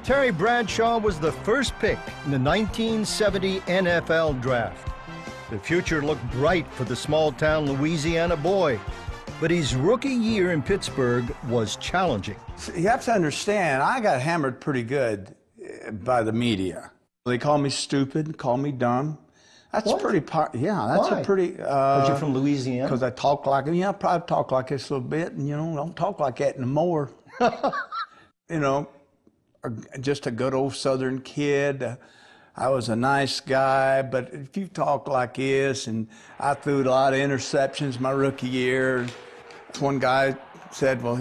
Terry Bradshaw was the first pick in the 1970 NFL Draft. The future looked bright for the small-town Louisiana boy, but his rookie year in Pittsburgh was challenging. You have to understand, I got hammered pretty good by the media. They call me stupid, call me dumb. That's what? pretty, yeah, that's Why? a pretty... Because you're from Louisiana? Because I talk like, I probably talk like this a little bit, and, don't talk like that anymore. Just a good old Southern kid. I was a nice guy, but if you talk like this, and I threw a lot of interceptions my rookie year. One guy said, well,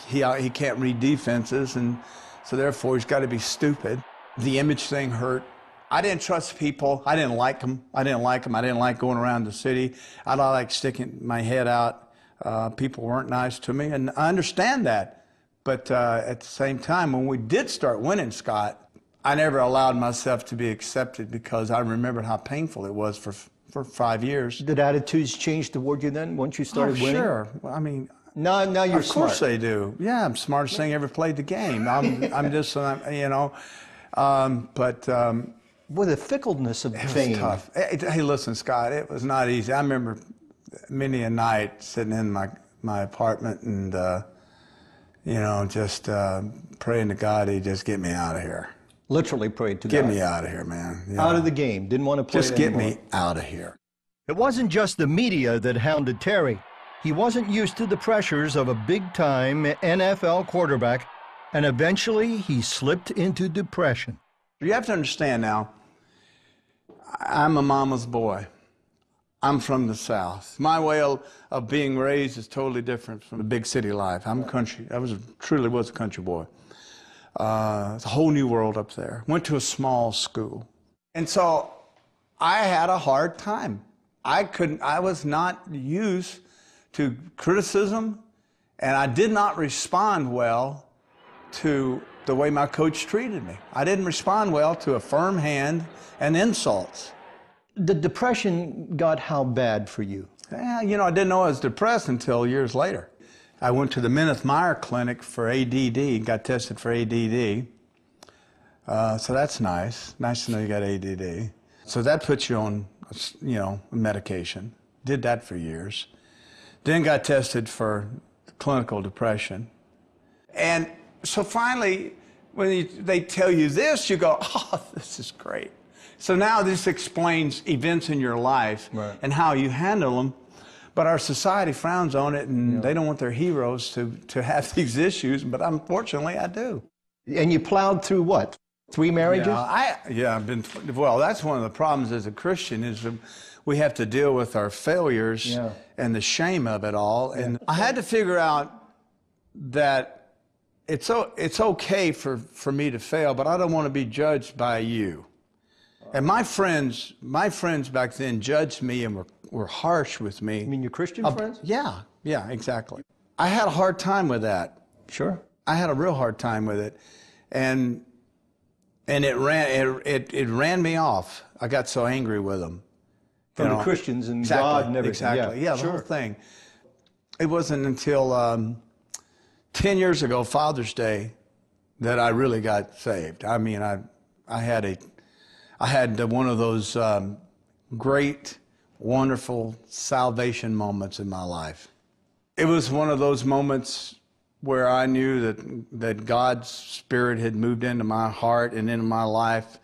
he can't read defenses, and so therefore he's got to be stupid. The image thing hurt. I didn't trust people. I didn't like them. I didn't like going around the city. I don't like sticking my head out. People weren't nice to me, and I understand that. But at the same time, when we did start winning, Scott, I never allowed myself to be accepted because I remembered how painful it was for 5 years. Did attitudes change toward you then once you started winning? Sure. Well, I mean, now you're of smart. course they do. Yeah, I'm smartest thing ever played the game. I'm just, Boy, the fickleness of fame. It was tough. Hey, listen, Scott, it was not easy. I remember many a night sitting in my apartment and, just praying to God he'd just get me out of here. Literally prayed to God. Get me out of here, man. Out of the game. Didn't want to play Just it get anymore. me out of here. It wasn't just the media that hounded Terry. He wasn't used to the pressures of a big-time NFL quarterback, and eventually he slipped into depression. You have to understand now, I'm a mama's boy. I'm from the South. My way of being raised is totally different from the big city life. I'm country. Truly was a country boy. It's a whole new world up there. Went to a small school. And so I had a hard time. I was not used to criticism, and I did not respond well to the way my coach treated me. I didn't respond well to a firm hand and insults. The depression got how bad for you? I didn't know I was depressed until years later. I went to the Meyer Clinic for ADD, got tested for ADD. So that's nice. Nice to know you got ADD. So that puts you on, medication. Did that for years. Then got tested for clinical depression. And so finally, when they tell you this, you go, oh, this is great. So now this explains events in your life and how you handle them. But our society frowns on it, and they don't want their heroes to have these issues, but unfortunately I do. And you plowed through what? 3 marriages? I've been, well, that's one of the problems as a Christian is we have to deal with our failures and the shame of it all. And I had to figure out that it's okay for me to fail, but I don't want to be judged by you. And my friends back then judged me and were harsh with me. You mean your Christian friends? Yeah, exactly. I had a hard time with that. Sure. I had a real hard time with it. And it ran me off. I got so angry with them. From the Christians and exactly, God and everything. Exactly, yeah, the whole thing. It wasn't until 10 years ago, Father's Day, that I really got saved. I mean, I had one of those great, wonderful salvation moments in my life. It was one of those moments where I knew that God's Spirit had moved into my heart and into my life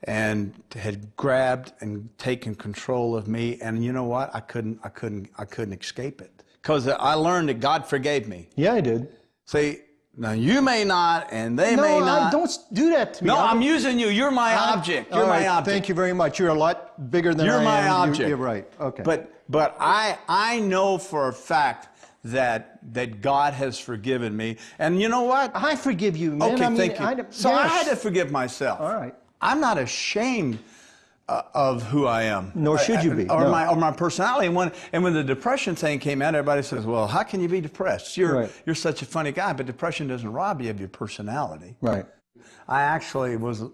and had grabbed and taken control of me. And you know what? I couldn't escape it. Because I learned that God forgave me. Yeah, I did. See, now you may not, and they may not. No, don't do that to me. No, I'm using you. You're my object. You're my object. Thank you very much. You're a lot bigger than I am. You're my object. You're right. Okay. But I know for a fact that God has forgiven me. And you know what? I forgive you, man. Okay, thank you. I had to forgive myself. All right. I'm not ashamed of who I am. Nor should you be. Or my personality. And when the depression thing came out, everybody says, well, how can you be depressed? You're such a funny guy, but depression doesn't rob you of your personality. Right. I actually was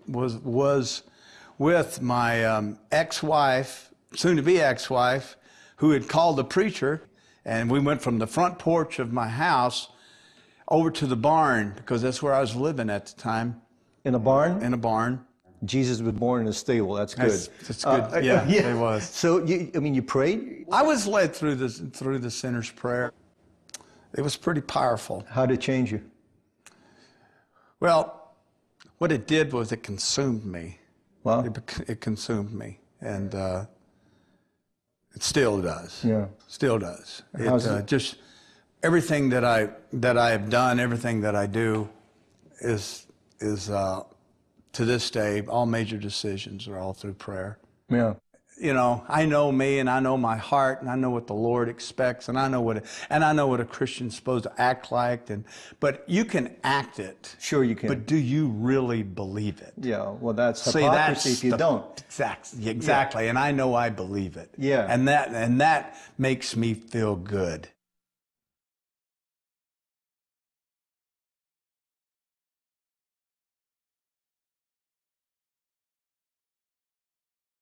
with my ex-wife, soon-to-be ex-wife, who had called the preacher, and we went from the front porch of my house over to the barn, because that's where I was living at the time. In a barn? In a barn. Jesus was born in a stable. That's good. That's good. Yeah, it was. So, you prayed? I was led through the sinner's prayer. It was pretty powerful. How did it change you? Well, what it did was it consumed me. Wow. It consumed me, and it still does. Yeah. Still does. It? Just everything that I have done, everything that I do, is to this day, all major decisions are all through prayer. Yeah. You know, I know me, and I know my heart, and I know what the Lord expects, and I know what a Christian's supposed to act like. But you can act it. Sure, you can. But do you really believe it? Yeah. Well, that's hypocrisy if you don't. Exactly. Yeah. And I know I believe it. Yeah. And that makes me feel good.